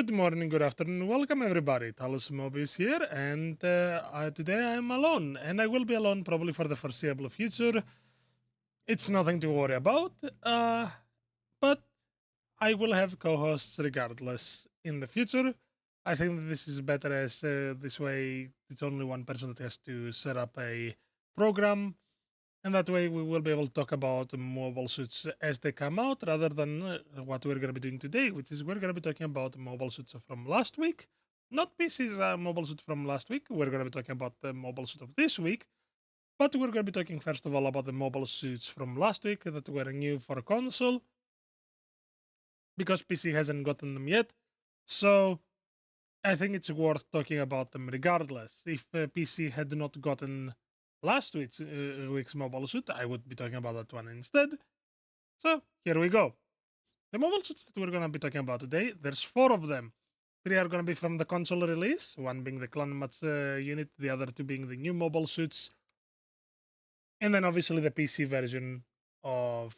Good morning, good afternoon, welcome everybody. Talos Mobius here, and today I am alone, and I will be alone probably for the foreseeable future. It's nothing to worry about, but I will have co-hosts regardless in the future. I think that this is better as this way it's only one person that has to set up a program, and that way we will be able to talk about mobile suits as they come out rather than what we're going to be doing today, which is we're going to be talking about mobile suits from last week. Not PC's mobile suit from last week. We're going to be talking about the mobile suit of this week. But we're going to be talking first of all about the mobile suits from last week that were new for console because PC hasn't gotten them yet. So I think it's worth talking about them regardless. If PC had not gotten last week's mobile suit, I would be talking about that one instead. So here we go. The mobile suits that we're going to be talking about today, there's four of them. Three are going to be from the console release, one being the Clanmats unit, the other two being the new mobile suits, and then obviously the PC version of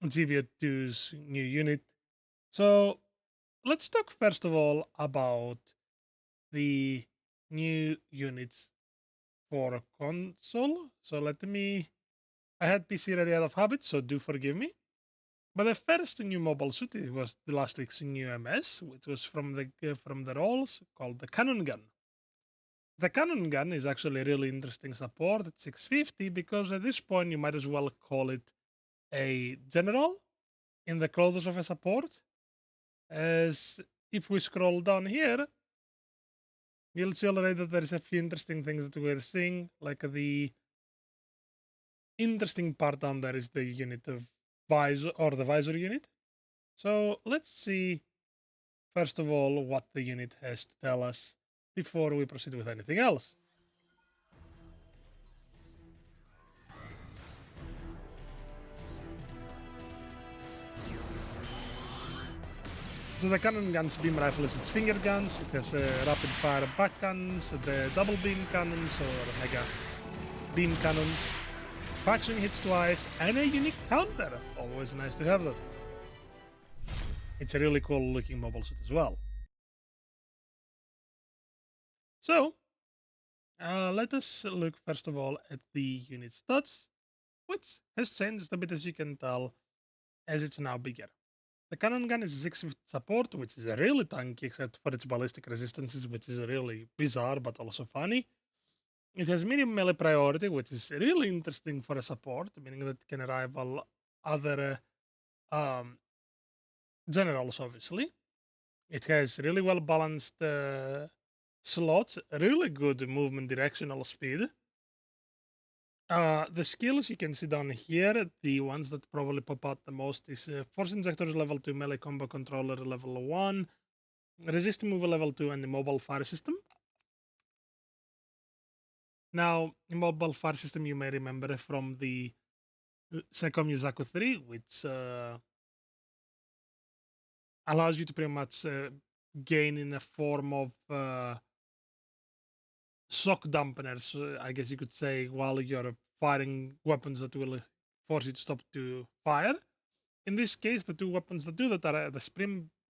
GBO2's new unit. So let's talk first of all about the new units for console. So I had PC ready out of habit, so do forgive me. But the first new mobile suit was the last week's new MS, which was from the rolls called the Cannon Gun. The Cannon Gun is actually a really interesting support at 650 because at this point you might as well call it a general in the clothes of a support. As if we scroll down here, you'll see already that there's a few interesting things that we're seeing, like the interesting part down there is the unit of visor or the visor unit. So let's see first of all what the unit has to tell us before we proceed with anything else. So the cannon gun's beam rifle is its finger guns. It has rapid fire back cannons, the double beam cannons or mega beam cannons. Faction hits twice and a unique counter. Always nice to have that. It's a really cool looking mobile suit as well. So let us look first of all at the unit stats, which has changed a bit as you can tell as it's now bigger. The cannon gun is a 650 support, which is really tanky except for its ballistic resistances, which is really bizarre but also funny. It has medium melee priority, which is really interesting for a support, meaning that it can rival other generals, obviously. It has really well balanced slots, really good movement directional speed. The skills you can see down here, the ones that probably pop out the most is Force Injectors level 2, Melee Combo Controller level 1, Resist Move level 2, and the Mobile Fire System. Now, the Mobile Fire System you may remember from the Secom Yuzaku 3, which allows you to pretty much gain in a form of shock dampeners, I guess you could say, while you're firing weapons that will force you to stop to fire. In this case, the two weapons that do that are the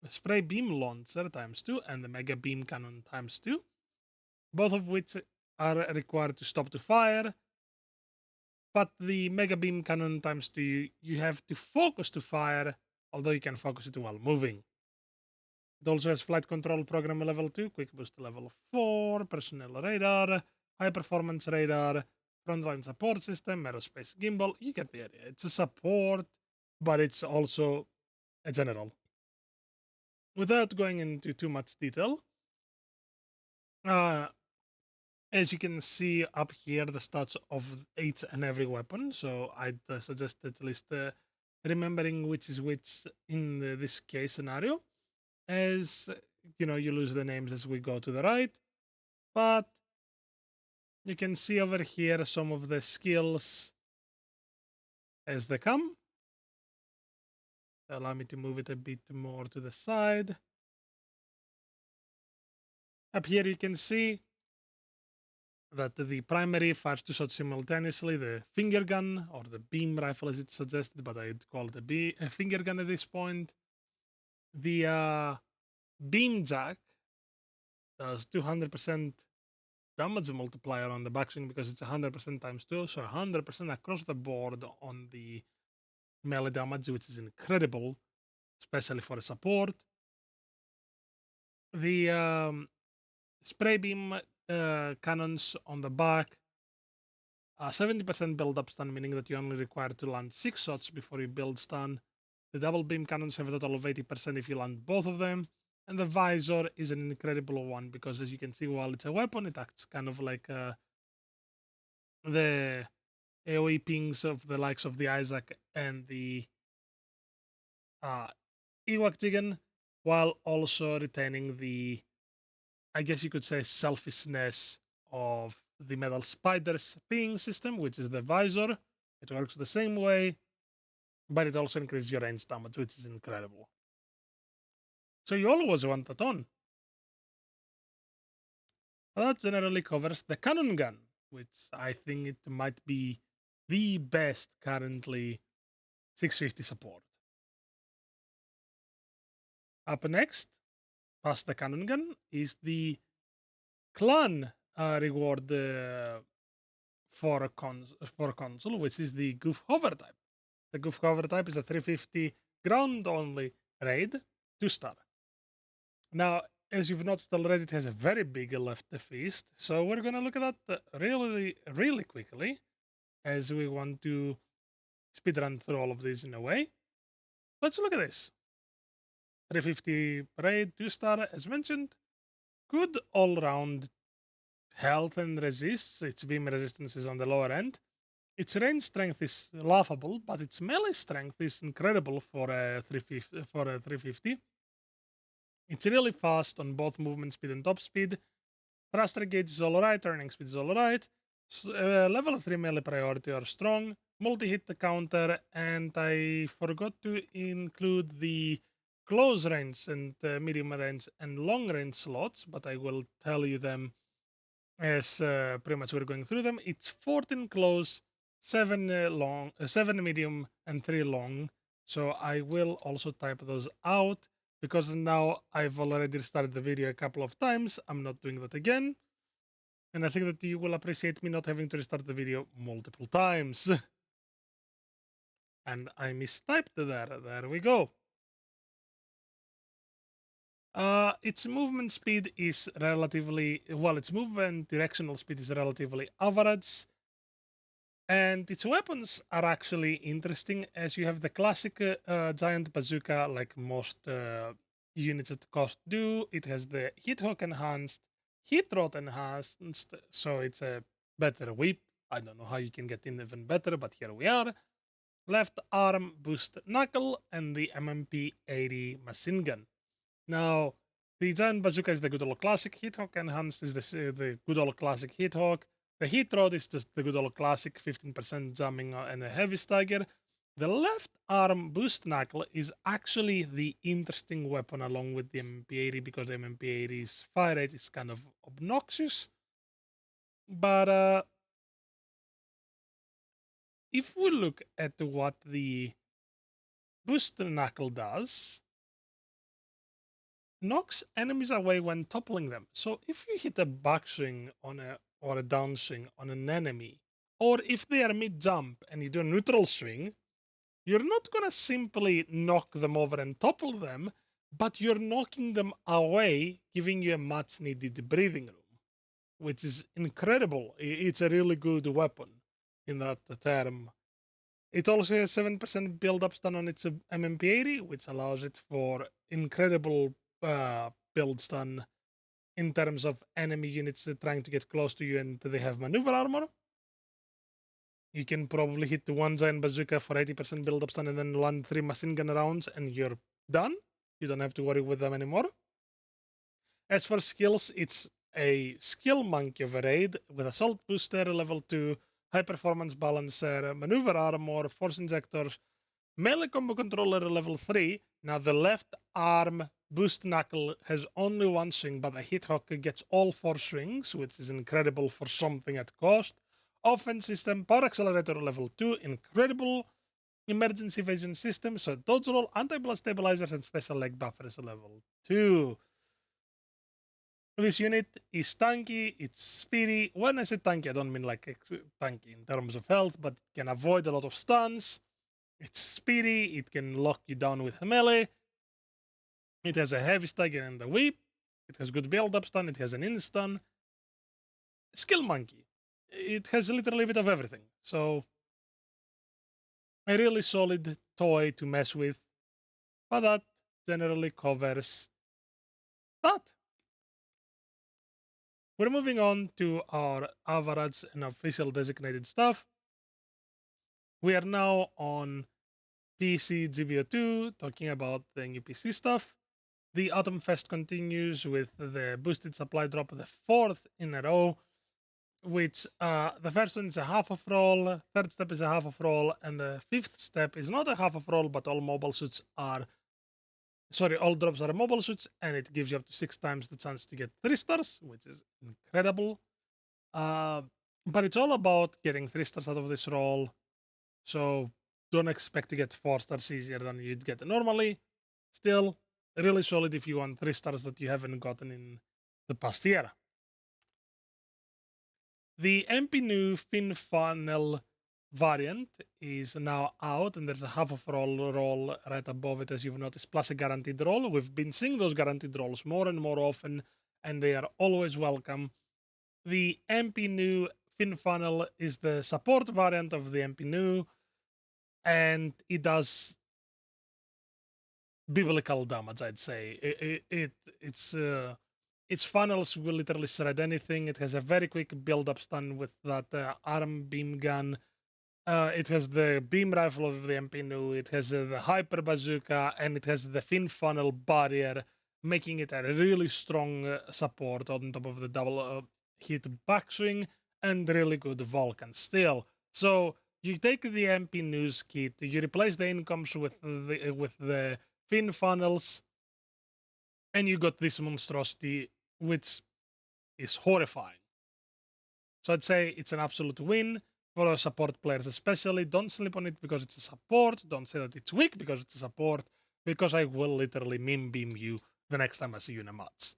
spray beam launcher times 2 and the mega beam cannon times 2, both of which are required to stop to fire. But the mega beam cannon times 2, you have to focus to fire, although you can focus it while moving. It also has flight control program level 2, quick boost level 4, personnel radar, high performance radar, frontline support system, aerospace gimbal. You get the area. It's a support, but it's also a general. Without going into too much detail, as you can see up here, the stats of each and every weapon. So I'd suggest at least remembering which is which in this case scenario. As you know, you lose the names as we go to the right, but you can see over here some of the skills as they come. Allow me to move it a bit more to the side. Up here you can see that the primary fires two shots simultaneously, the finger gun or the beam rifle as it's suggested, but I'd call it a finger gun at this point. The beam jack does 200% damage multiplier on the backswing because it's 100% times 2, so 100% across the board on the melee damage, which is incredible, especially for a support. The spray beam cannons on the back, 70% build up stun, meaning that you only require to land 6 shots before you build stun. The double beam cannons have a total of 80% if you land both of them. And the visor is an incredible one because, as you can see, while it's a weapon, it acts kind of like the AoE pings of the likes of the Isaac and the uh, Ewok Jigen, while also retaining the, I guess you could say, selfishness of the Metal Spider's ping system, which is the visor. It works the same way, but it also increases your range damage, which is incredible. So you always want that on. That generally covers the cannon gun, which I think it might be the best currently 650 support. Up next, past the cannon gun, is the clan reward for a console, which is the Goof Hover type. The Goof Hover type is a 350 ground only raid, 2-star. Now, as you've noticed already, it has a very big left fist, so we're going to look at that really quickly, as we want to speedrun through all of these in a way. Let's look at this. 350 raid, 2-star, as mentioned. Good all-round health and resists. Its beam resistance is on the lower end. Its range strength is laughable, but its melee strength is incredible for a 350. It's really fast on both movement speed and top speed. Thruster gauge is alright, turning speed is alright. Level 3 melee priority are strong. Multi-hit counter, and I forgot to include the close range and medium range and long range slots, but I will tell you them as pretty much we're going through them. It's 14 close, 7 long, 7 medium, and 3 long. So I will also type those out because now I've already started the video a couple of times. I'm not doing that again. And I think that you will appreciate me not having to restart the video multiple times. And I mistyped there. There we go. Its movement speed is relatively, well, its movement directional speed is relatively average. And its weapons are actually interesting, as you have the classic giant bazooka, like most units at cost do. It has the hit hook enhanced, hit rot enhanced, so it's a better whip. I don't know how you can get in even better, but here we are. Left arm boost knuckle and the MMP 80 machine gun. Now, the giant bazooka is the good old classic. Hit hook enhanced is the good old classic hit hook. The heat rod is just the good old classic 15% jamming and a heavy stagger. The left arm boost knuckle is actually the interesting weapon along with the MP80 because the MP80's fire rate is kind of obnoxious. But if we look at what the boost knuckle does, knocks enemies away when toppling them. So if you hit a backswing on or a downswing on an enemy, or if they are mid jump and you do a neutral swing, you're not gonna simply knock them over and topple them, but you're knocking them away, giving you a much needed breathing room, which is incredible. It's a really good weapon in that term. It also has 7% build up stun on its MMP80, which allows it for incredible build stun in terms of enemy units trying to get close to you and they have maneuver armor. You can probably hit the one giant bazooka for 80% build up stun and then land 3 machine gun rounds and you're done. You don't have to worry with them anymore. As for skills, it's a skill monkey of a raid with assault booster level 2, high performance balancer, maneuver armor, force injectors, melee combo controller level 3. Now the left arm boost knuckle has only one swing, but the hit hook gets all 4 swings, which is incredible for something at cost. Offense system, power accelerator level 2, incredible. Emergency evasion system, so dodge roll, anti-blast stabilizers, and special leg buffers level 2. This unit is tanky, it's speedy. When I say tanky, I don't mean like tanky in terms of health, but it can avoid a lot of stuns. It's speedy, it can lock you down with a melee. It has a heavy stagger and a whip. It has good build-up stun, it has an in-stun. Skill monkey. It has literally a bit of everything. So, a really solid toy to mess with. But that generally covers that. We're moving on to our average and official designated stuff. We are now on PC GBO2, talking about the new PC stuff. The Autumn Fest continues with the boosted supply drop, the fourth in a row, which the first one is a half of roll, third step is a half of roll, and the fifth step is not a half of roll, but all mobile suits are, sorry, all drops are mobile suits, and it gives you up to 6 times the chance to get 3 stars, which is incredible. But it's all about getting 3 stars out of this roll, so don't expect to get 4 stars easier than you'd get normally. Still, really solid if you want 3 stars that you haven't gotten in the past year. The MP new fin funnel variant is now out, and there's a half of roll right above it, as you've noticed, plus a guaranteed roll. We've been seeing those guaranteed rolls more and more often, and they are always welcome. The MP new fin funnel is the support variant of the MP new, and it does biblical damage, I'd say. Its funnels will literally shred anything. It has a very quick build-up stun with that arm beam gun. It has the beam rifle of the MP new. It has the hyper bazooka, and it has the fin funnel barrier, making it a really strong support on top of the double hit backswing and really good Vulcan still. So you take the MP news kit, you replace the incomes with the fin funnels, and you got this monstrosity, which is horrifying. So I'd say it's an absolute win for our support players, especially. Don't sleep on it because it's a support. Don't say that it's weak because it's a support, because I will literally meme beam you the next time I see you in a match.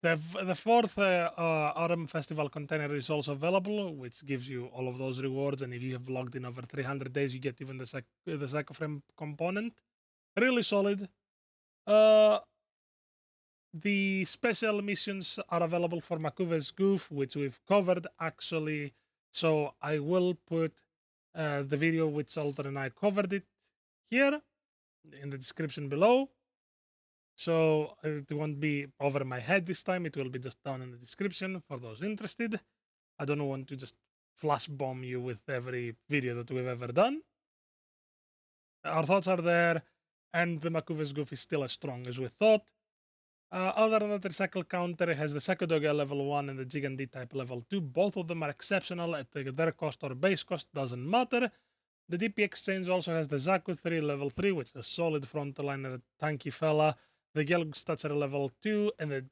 The fourth Autumn Festival container is also available, which gives you all of those rewards. And if you have logged in over 300 days, you get even the Psychoframe component. Really solid. The special missions are available for Makuve's Goof, which we've covered actually. So I will put the video which Alter and I covered it here in the description below. So it won't be over my head this time. It will be just down in the description for those interested. I don't want to just flash bomb you with every video that we've ever done. Our thoughts are there, and the Makuve's Goof is still as strong as we thought. Other than that, the Recycle Counter has the Sakudoga level 1 and the Jigan D-Type level 2. Both of them are exceptional at their cost or base cost, doesn't matter. The DP Exchange also has the Zaku 3 level 3, which is a solid frontliner, tanky fella. The Gelg stats are level 2, and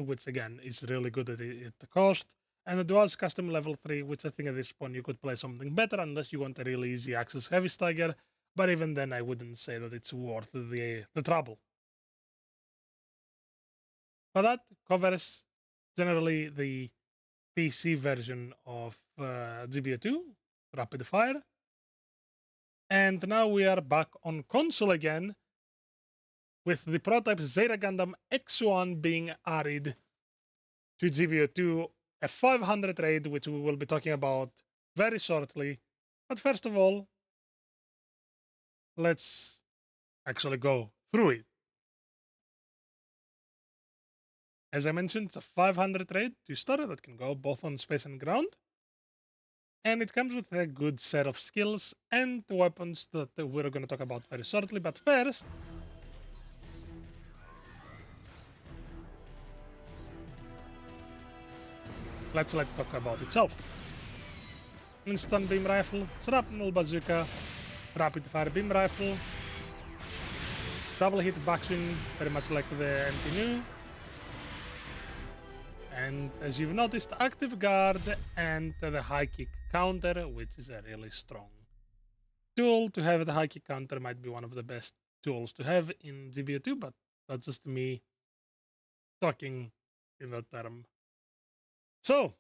which again is really good at the cost. And the Dual's Custom level 3, which I think at this point you could play something better unless you want a really easy access heavy stagger. But even then, I wouldn't say that it's worth the trouble. But that covers generally the PC version of GBA2, Rapid Fire. And now we are back on console again, with the prototype Zeta Gundam X1 being added to GBA2, a 500 raid, which we will be talking about very shortly. But first of all, let's actually go through it. As I mentioned, it's a 500 raid to start that can go both on space and ground. And it comes with a good set of skills and weapons that we're going to talk about very shortly. But first, let's talk about itself. Instant beam rifle, shrapnel bazooka, rapid fire beam rifle, double hit backswing, very much like the MP new. And as you've noticed, active guard and the high kick counter, which is a really strong tool to have the high kick counter might be one of the best tools to have in GBO2, but that's just me talking in that term. So,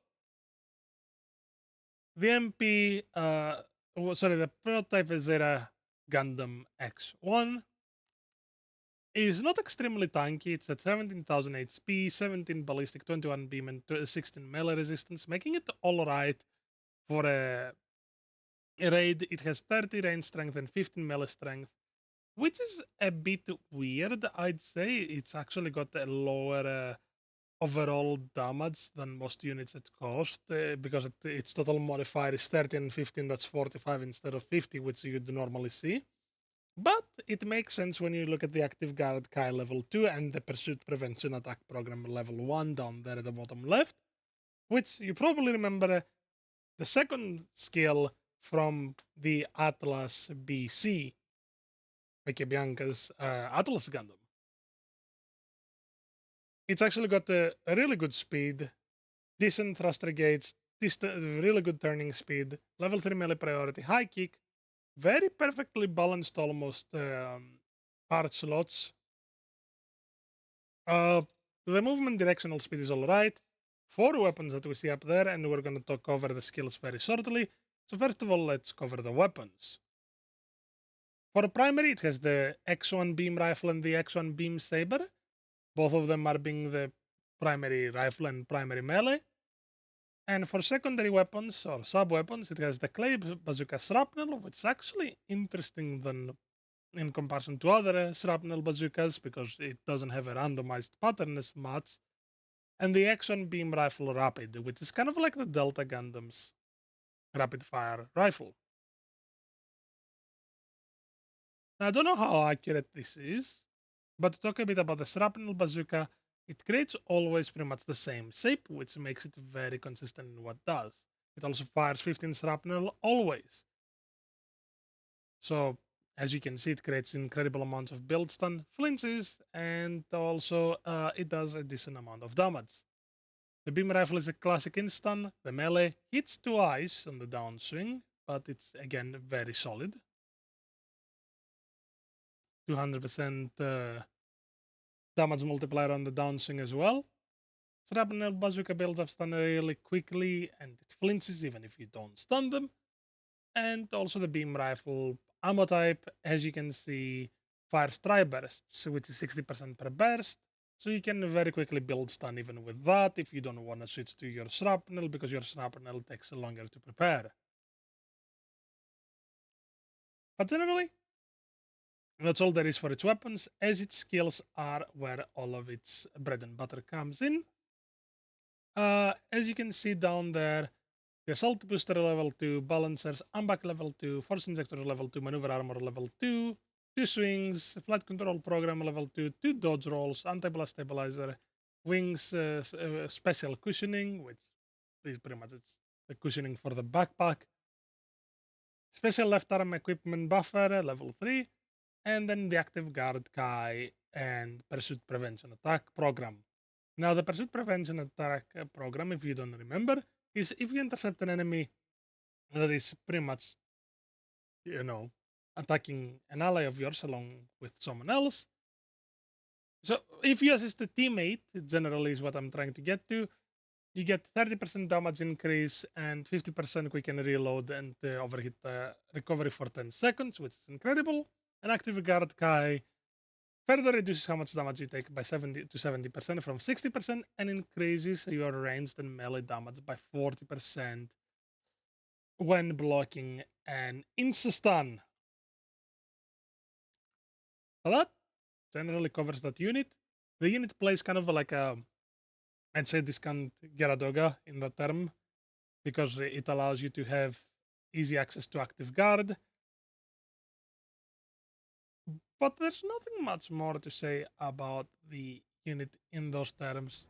the MP, the prototype Zeta Gundam X1 is not extremely tanky. It's at 17,000 HP, 17 ballistic, 21 beam, and 16 melee resistance, making it alright for a raid. It has 30 range strength and 15 melee strength, which is a bit weird, I'd say. It's actually got a lower overall damage than most units at cost because its total modifier is 30 and 15, that's 45 instead of 50, which you'd normally see. But it makes sense when you look at the Active Guard Kai level 2 and the Pursuit Prevention Attack Program level 1 down there at the bottom left, which you probably remember the second skill from the Atlas BC, Mickey Bianca's Atlas Gundam. It's actually got a really good speed, decent thruster gauge, really good turning speed, level 3 melee priority, high kick, very perfectly balanced almost part slots. The movement directional speed is alright. 4 weapons that we see up there, and we're going to cover the skills very shortly. So first of all, let's cover the weapons. For primary, it has the X1 beam rifle and the X1 beam saber. Both of them are being the primary rifle and primary melee. And for secondary weapons or sub-weapons, it has the clay bazooka shrapnel, which is actually interesting than in comparison to other shrapnel bazookas because it doesn't have a randomized pattern as much. And the X1 beam rifle rapid, which is kind of like the Delta Gundam's rapid fire rifle. Now, I don't know how accurate this is, but to talk a bit about the shrapnel bazooka, it creates always pretty much the same shape, which makes it very consistent in what it does. It also fires 15 shrapnel always. So, as you can see, it creates incredible amounts of build stun, flinches, and also it does a decent amount of damage. The beam rifle is a classic instantun. The melee hits twice on the downswing, but it's again very solid. 200% damage multiplier on the downswing as well. Shrapnel bazooka builds up stun really quickly and it flinches even if you don't stun them. And also the beam rifle ammo type, as you can see, fires tri-bursts, which is 60% per burst. So you can very quickly build stun even with that if you don't want to switch to your shrapnel because your shrapnel takes longer to prepare. But generally, that's all there is for its weapons, as its skills are where all of its bread and butter comes in. As you can see down there, the Assault Booster level 2, Balancers, Ambac level 2, Force Injector level 2, Maneuver Armor level 2, 2 Swings, Flight Control Program level 2, 2 Dodge Rolls, Anti-Blast Stabilizer, Wings Special Cushioning, which is pretty much it's the cushioning for the backpack, Special Left Arm Equipment Buffer level 3, and then the Active Guard Kai and Pursuit Prevention Attack Program. Now, the Pursuit Prevention Attack Program, if you don't remember, is if you intercept an enemy that is pretty much, attacking an ally of yours along with someone else. So, if you assist a teammate, it generally is what I'm trying to get to, you get 30% damage increase and 50% quick and reload and overhit recovery for 10 seconds, which is incredible. An Active Guard Kai further reduces how much damage you take by 70 to 70% from 60% and increases your ranged and melee damage by 40% when blocking an insta-stun. So that generally covers that unit. The unit plays kind of like I'd say discount Gyaradoga in that term, because it allows you to have easy access to Active Guard. But there's nothing much more to say about the unit in those terms.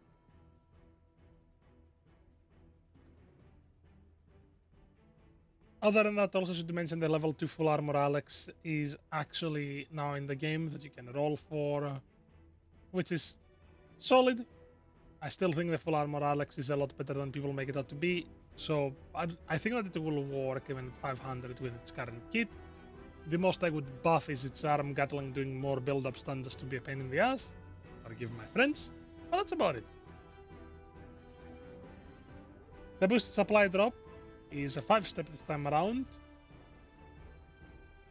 Other than that, also should mention the level 2 full armor Alex is actually now in the game that you can roll for, which is solid. I still think the full armor Alex is a lot better than people make it out to be. So I think that it will work even at 500 with its current kit. the most I would buff is its arm Gatling doing more build-ups than just to be a pain in the ass. Forgive my friends. But that's about it. The boosted supply drop is a 5-step this time around,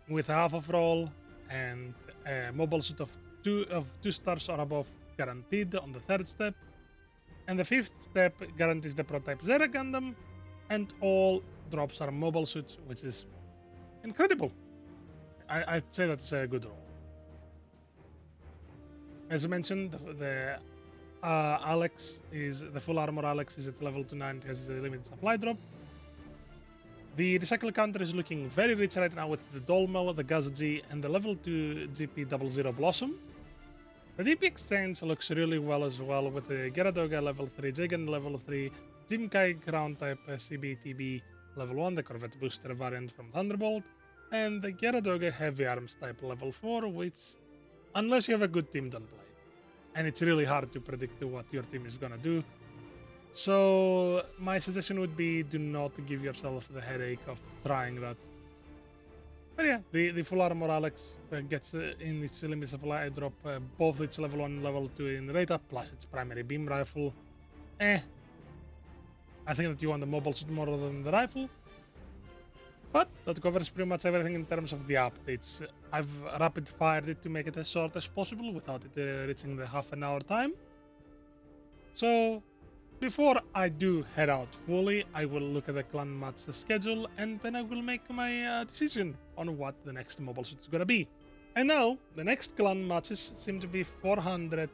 with a half of roll and a mobile suit of two stars or above guaranteed on the 3rd step. And the 5th step guarantees the prototype Zera Gundam, and all drops are mobile suits, which is incredible. I'd say that's a good roll. As I mentioned, the Alex is the full armor Alex is at level 29, it has a limited supply drop. The recycle counter is looking very rich right now with the Dolmel, the Gaz-G, and the level 2 GP00 Blossom. The DP exchange looks really well as well with the Gyaradoga level 3, Jagan level 3, Jimkai ground type CBTB level 1, the Corvette booster variant from Thunderbolt, and the Gyaradoga heavy arms type level 4, which, unless you have a good team, don't play. And it's really hard to predict what your team is gonna do. So my suggestion would be do not give yourself the headache of trying that. But yeah, the full armor Alex gets in its limited supply drop both its level 1 and level 2 in Rata, plus its primary beam rifle. I think that you want the mobile suit more than the rifle. But that covers pretty much everything in terms of the updates. I've rapid fired it to make it as short as possible without it reaching the half an hour time. So before I do head out fully, I will look at the clan match schedule and then I will make my decision on what the next mobile suit is gonna be. And now, the next clan matches seem to be 400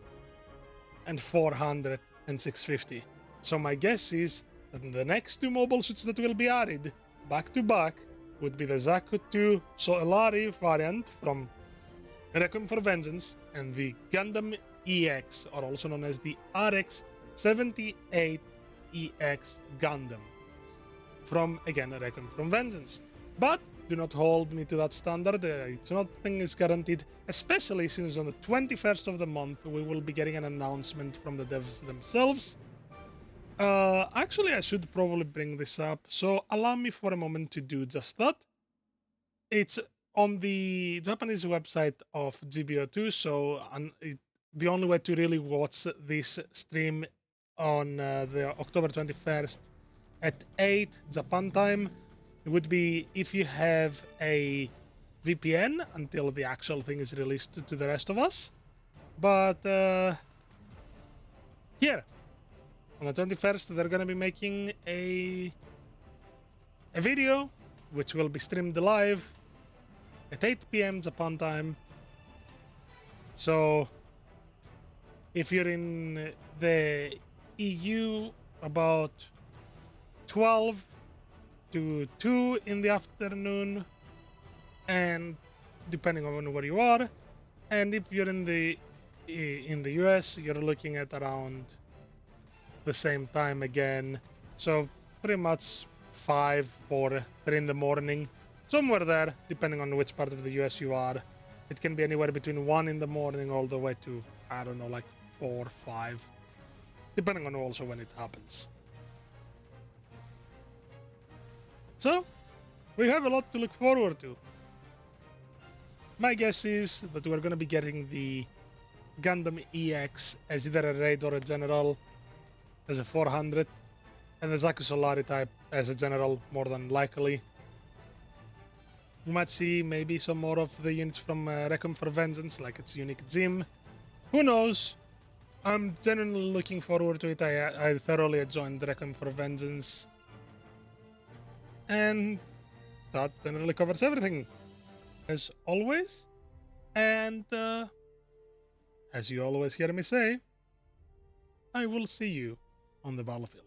and 400 and 650. So my guess is that the next 2 mobile suits that will be added back to back would be the Zaku 2 Solari variant from Requiem for Vengeance and the Gundam EX, or also known as the RX 78 EX Gundam from, again, Requiem from Vengeance. But do not hold me to that standard, it's nothing is guaranteed, especially since on the 21st of the month we will be getting an announcement from the devs themselves. Actually, I should probably bring this up, so allow me for a moment to do just that. It's on the Japanese website of GBO2, so the only way to really watch this stream on the October 21st at 8 Japan time would be if you have a VPN until the actual thing is released to the rest of us. But here on the 21st they're gonna be making a video which will be streamed live at 8 PM Japan time. So if you're in the EU about 12 to 2 in the afternoon, and depending on where you are, and if you're in the US, you're looking at around the same time again. So pretty much 5, 4, 3 in the morning, somewhere there, depending on which part of the US you are. It can be anywhere between 1 in the morning all the way to, I don't know, like 4, 5, depending on also when it happens. So we have a lot to look forward to. My guess is that we're going to be getting the Gundam EX as either a raid or a general, as a 400, and the Zaku Solari type as a general, more than likely. We might see maybe some more of the units from Requiem for Vengeance, like its unique gym. Who knows? I'm genuinely looking forward to it. I thoroughly enjoyed Requiem for Vengeance. And that generally covers everything, as always. And as you always hear me say, I will see you on the battlefield.